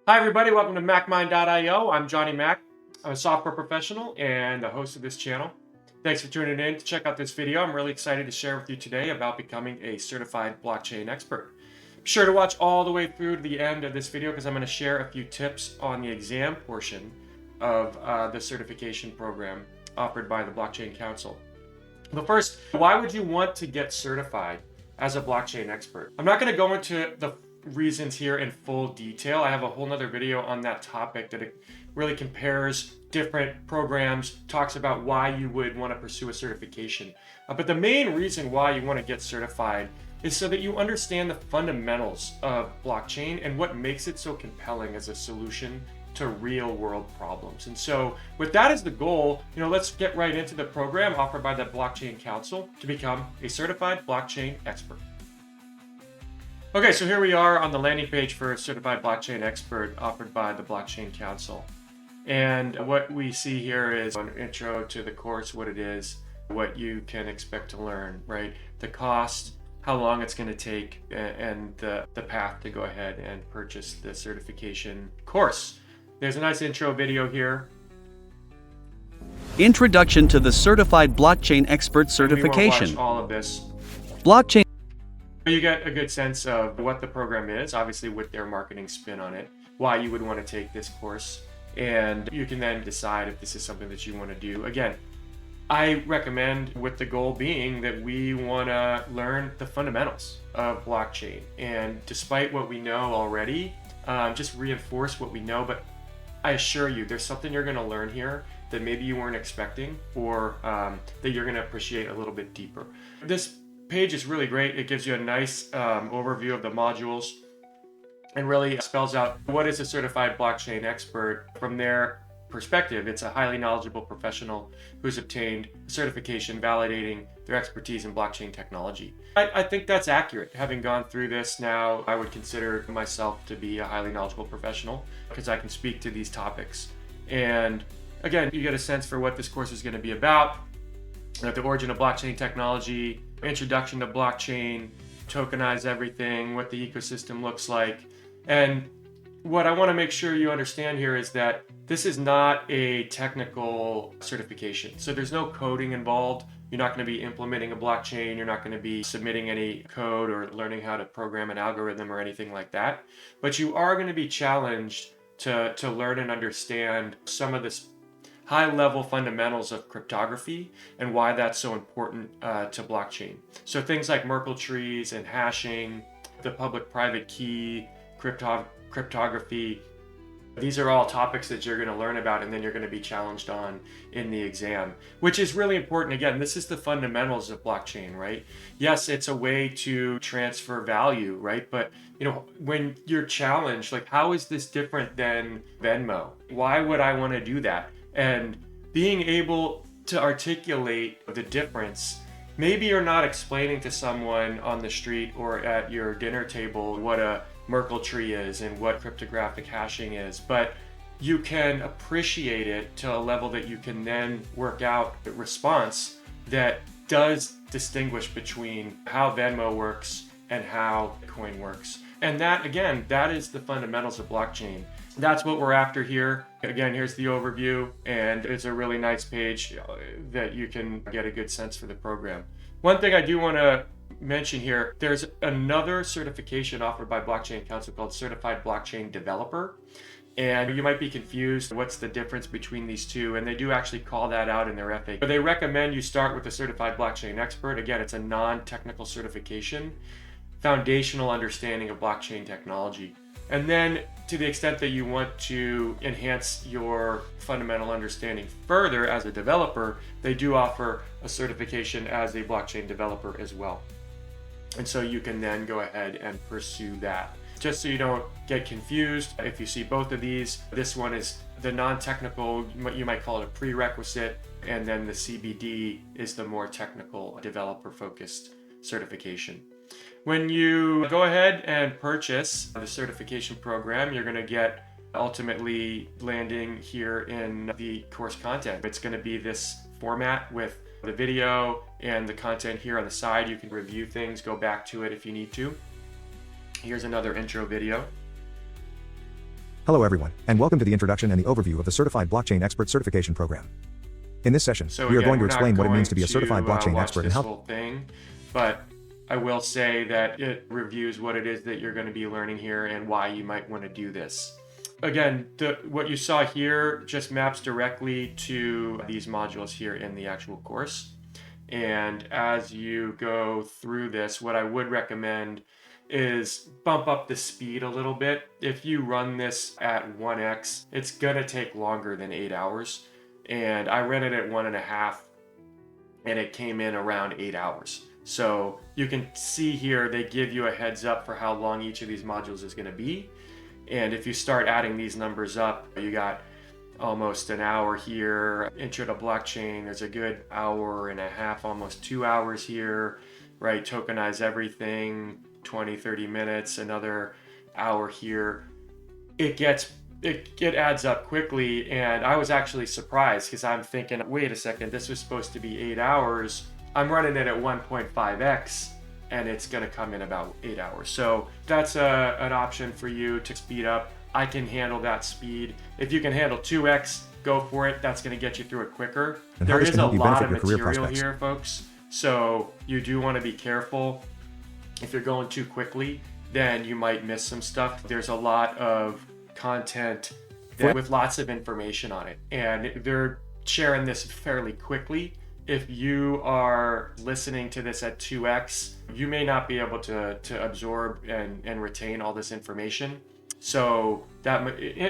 Hi, everybody. Welcome to MacMind.io. I'm Johnny Mac. I'm a software professional and the host of this channel. Thanks for tuning in to check out this video. I'm really excited to share with you today about becoming a certified blockchain expert. Be sure to watch all the way through to the end of this video because I'm going to share a few tips on the exam portion of the certification program offered by the Blockchain Council. But first, why would you want to get certified as a blockchain expert? I'm not going to go into the reasons here in full detail. I have a whole nother video on that topic that it really compares different programs, talks about why you would want to pursue a certification. But the main reason why you want to get certified is so that you understand the fundamentals of blockchain and what makes it so compelling as a solution to real world problems. And so with that as the goal, let's get right into the program offered by the Blockchain Council to become a certified blockchain expert. Okay, so here we are on the landing page for a certified blockchain expert offered by the Blockchain Council. And what we see here is an intro to the course, what it is, what you can expect to learn, right? The cost, how long it's going to take, and the path to go ahead and purchase the certification course. There's a nice intro video here. Introduction to the Certified Blockchain Expert Certification. We won't watch all of this. Blockchain. You get a good sense of what the program is, obviously with their marketing spin on it, why you would want to take this course, and you can then decide if this is something that you want to do. Again, I recommend with the goal being that we want to learn the fundamentals of blockchain. And despite what we know already, just reinforce what we know. But I assure you, there's something you're going to learn here that maybe you weren't expecting, or that you're going to appreciate a little bit deeper. This page is really great. It gives you a nice overview of the modules and really spells out what is a certified blockchain expert from their perspective. It's a highly knowledgeable professional who's obtained certification validating their expertise in blockchain technology. I think that's accurate. Having gone through this now, I would consider myself to be a highly knowledgeable professional because I can speak to these topics. And again, you get a sense for what this course is going to be about, the origin of blockchain technology, introduction to blockchain, tokenize everything, what the ecosystem looks like. And what I want to make sure you understand here is that this is not a technical certification. So there's no coding involved. You're not going to be implementing a blockchain. You're not going to be submitting any code or learning how to program an algorithm or anything like that. But you are going to be challenged to learn and understand some of this high-level fundamentals of cryptography and why that's so important to blockchain. So things like Merkle trees and hashing, the public-private key, cryptography, these are all topics that you're going to learn about and then you're going to be challenged on in the exam, which is really important. Again, this is the fundamentals of blockchain, right? Yes, it's a way to transfer value, right? But when you're challenged, like, how is this different than Venmo? Why would I want to do that? And being able to articulate the difference. Maybe you're not explaining to someone on the street or at your dinner table what a Merkle tree is and what cryptographic hashing is, but you can appreciate it to a level that you can then work out a response that does distinguish between how Venmo works and how Bitcoin works. And that, again, that is the fundamentals of blockchain. That's what we're after here. Again, here's the overview, and it's a really nice page that you can get a good sense for the program. One thing I do want to mention here, there's another certification offered by Blockchain Council called Certified Blockchain Developer. And you might be confused, what's the difference between these two? And they do actually call that out in their FAQ. But they recommend you start with a Certified Blockchain Expert. Again, it's a non-technical certification, foundational understanding of blockchain technology. And then to the extent that you want to enhance your fundamental understanding further as a developer, they do offer a certification as a blockchain developer as well. And so you can then go ahead and pursue that. Just so you don't get confused, if you see both of these, this one is the non-technical, you might call it a prerequisite, and then the CBD is the more technical, developer-focused certification. When you go ahead and purchase the certification program, you're going to get ultimately landing here in the course content. It's going to be this format with the video and the content here on the side. You can review things, go back to it if you need to. Here's another intro video. Hello everyone, and welcome to the introduction and the overview of the Certified Blockchain Expert Certification Program. In this session, So we are again, going to we're not explain what it means to be a going certified blockchain watch expert and this how. whole thing, but I will say that it reviews what it is that you're going to be learning here and why you might want to do this. Again, what you saw here just maps directly to these modules here in the actual course. And as you go through this, what I would recommend is bump up the speed a little bit. If you run this at 1x, it's going to take longer than 8 hours. And I ran it at 1.5 and it came in around 8 hours. So you can see here, they give you a heads up for how long each of these modules is going to be. And if you start adding these numbers up, you got almost an hour here. Intro to blockchain, there's a good hour and a half, almost 2 hours here, right? Tokenize everything, 20-30 minutes, another hour here. It adds up quickly, and I was actually surprised because I'm thinking, wait a second, this was supposed to be 8 hours. I'm running it at 1.5x and it's going to come in about 8 hours. So that's an option for you to speed up. I can handle that speed. If you can handle 2x, go for it. That's going to get you through it quicker. And There how this is can a help you lot benefit of your career material prospects. here, folks. So you do want to be careful. If you're going too quickly, then you might miss some stuff. There's a lot of content with lots of information on it, and they're sharing this fairly quickly. If you are listening to this at 2x, you may not be able to absorb and retain all this information. So that,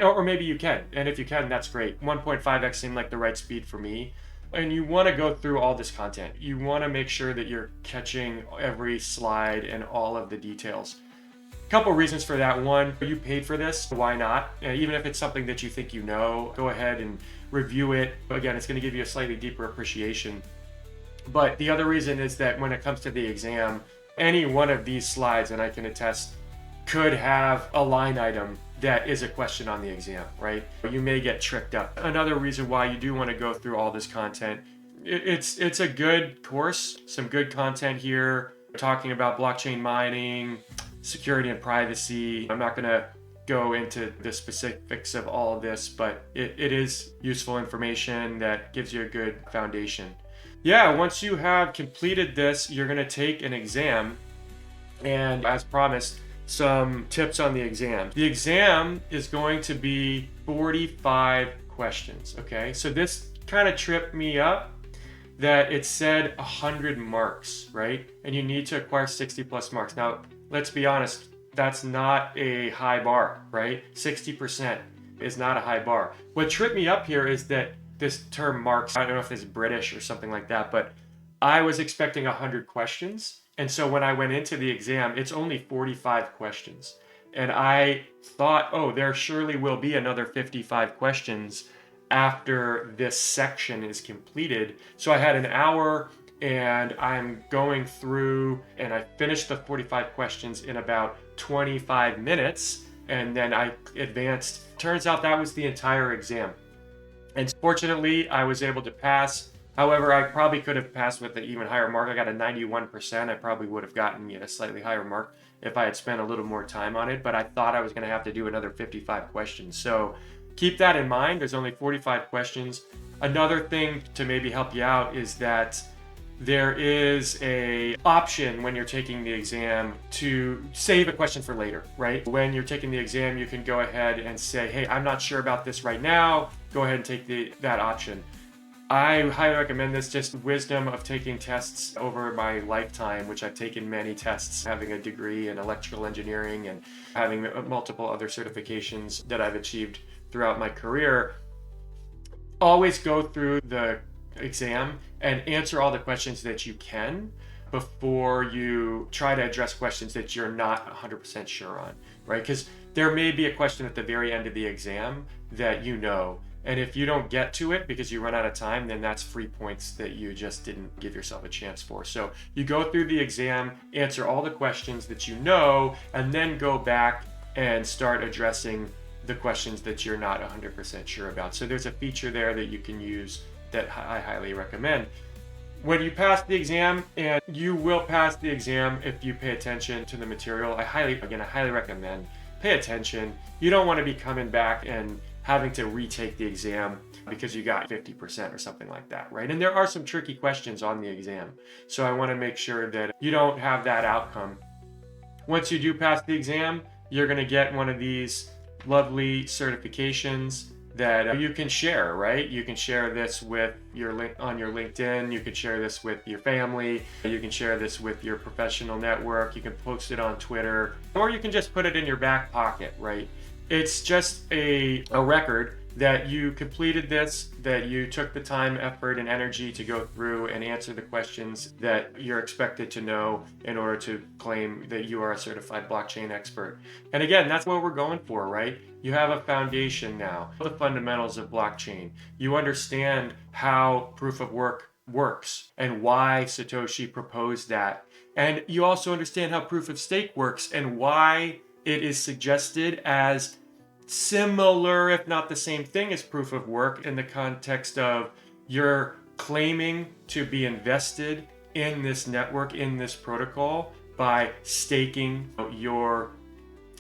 or maybe you can, and if you can, that's great. 1.5x seemed like the right speed for me. And you want to go through all this content. You want to make sure that you're catching every slide and all of the details. Couple reasons for that. One, you paid for this, why not? Even if it's something that you think you know, go ahead and review it. Again, it's going to give you a slightly deeper appreciation. But the other reason is that when it comes to the exam, any one of these slides, and I can attest, could have a line item that is a question on the exam, right? You may get tricked up. Another reason why you do want to go through all this content, it's a good course, some good content here, talking about blockchain mining, security and privacy. I'm not going to go into the specifics of all of this, but it is useful information that gives you a good foundation. Yeah, once you have completed this, you're going to take an exam, and as promised, some tips on the exam. The exam is going to be 45 questions, okay? So this kind of tripped me up that it said 100 marks, right? And you need to acquire 60 plus marks. Now, let's be honest, that's not a high bar, right? 60% is not a high bar. What tripped me up here is that this term marks, I don't know if it's British or something like that, but I was expecting 100 questions. And so when I went into the exam, it's only 45 questions. And I thought, oh, there surely will be another 55 questions after this section is completed. So I had an hour and I'm going through, and I finished the 45 questions in about 25 minutes. And then I advanced. Turns out that was the entire exam. And fortunately, I was able to pass. However, I probably could have passed with an even higher mark. I got a 91%. I probably would have gotten a slightly higher mark if I had spent a little more time on it, but I thought I was going to have to do another 55 questions. So keep that in mind. There's only 45 questions. Another thing to maybe help you out is that there is a option when you're taking the exam to save a question for later, right? When you're taking the exam, you can go ahead and say, hey, I'm not sure about this right now. Go ahead and take that option. I highly recommend this, just wisdom of taking tests over my lifetime, which I've taken many tests, having a degree in electrical engineering and having multiple other certifications that I've achieved throughout my career. Always go through the exam and answer all the questions that you can before you try to address questions that you're not 100% sure on, right? Because there may be a question at the very end of the exam that you know, and if you don't get to it because you run out of time, then that's free points that you just didn't give yourself a chance for. So you go through the exam, answer all the questions that you know, and then go back and start addressing the questions that you're not 100% sure about. So there's a feature there that you can use that I highly recommend. When you pass the exam, and you will pass the exam if you pay attention to the material, I highly recommend pay attention. You don't want to be coming back and having to retake the exam because you got 50% or something like that, right? And there are some tricky questions on the exam. So I want to make sure that you don't have that outcome. Once you do pass the exam, you're going to get one of these lovely certifications that you can share, right? You can share this with your on your LinkedIn, you can share this with your family, you can share this with your professional network, you can post it on Twitter, or you can just put it in your back pocket, right? It's just a record that you completed this, that you took the time, effort, and energy to go through and answer the questions that you're expected to know in order to claim that you are a certified blockchain expert. And again, that's what we're going for, right? You have a foundation now, the fundamentals of blockchain. You understand how proof of work works and why Satoshi proposed that. And you also understand how proof of stake works and why it is suggested as similar, if not the same thing as proof of work, in the context of you're claiming to be invested in this network, in this protocol, by staking your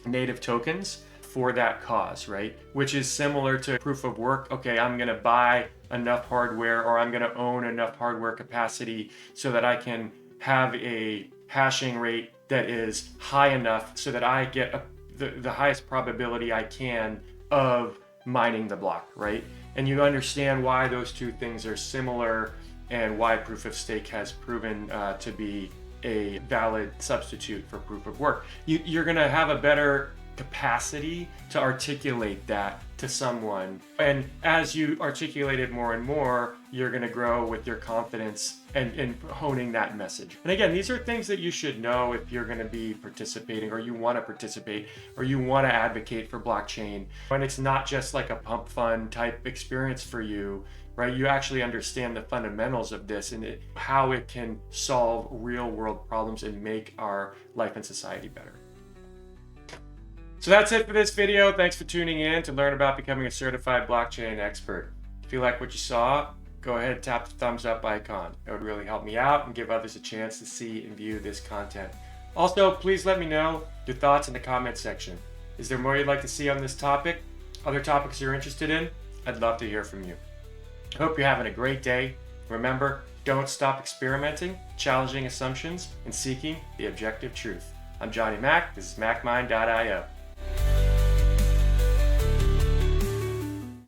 native tokens for that cause, right? Which is similar to proof of work. Okay, I'm going to buy enough hardware, or I'm going to own enough hardware capacity so that I can have a hashing rate that is high enough so that I get the highest probability I can of mining the block, right? And you understand why those two things are similar and why proof of stake has proven to be a valid substitute for proof of work. You're going to have a better capacity to articulate that to someone. And as you articulate it more and more, you're going to grow with your confidence and honing that message. And again, these are things that you should know if you're going to be participating, or you want to participate, or you want to advocate for blockchain. When it's not just like a pump fund type experience for you, right? You actually understand the fundamentals of this and how it can solve real world problems and make our life and society better. So that's it for this video. Thanks for tuning in to learn about becoming a certified blockchain expert. If you like what you saw, go ahead and tap the thumbs up icon. It would really help me out and give others a chance to see and view this content. Also, please let me know your thoughts in the comment section. Is there more you'd like to see on this topic? Other topics you're interested in? I'd love to hear from you. Hope you're having a great day. Remember, don't stop experimenting, challenging assumptions, and seeking the objective truth. I'm Johnny Mac. This is MacMind.io.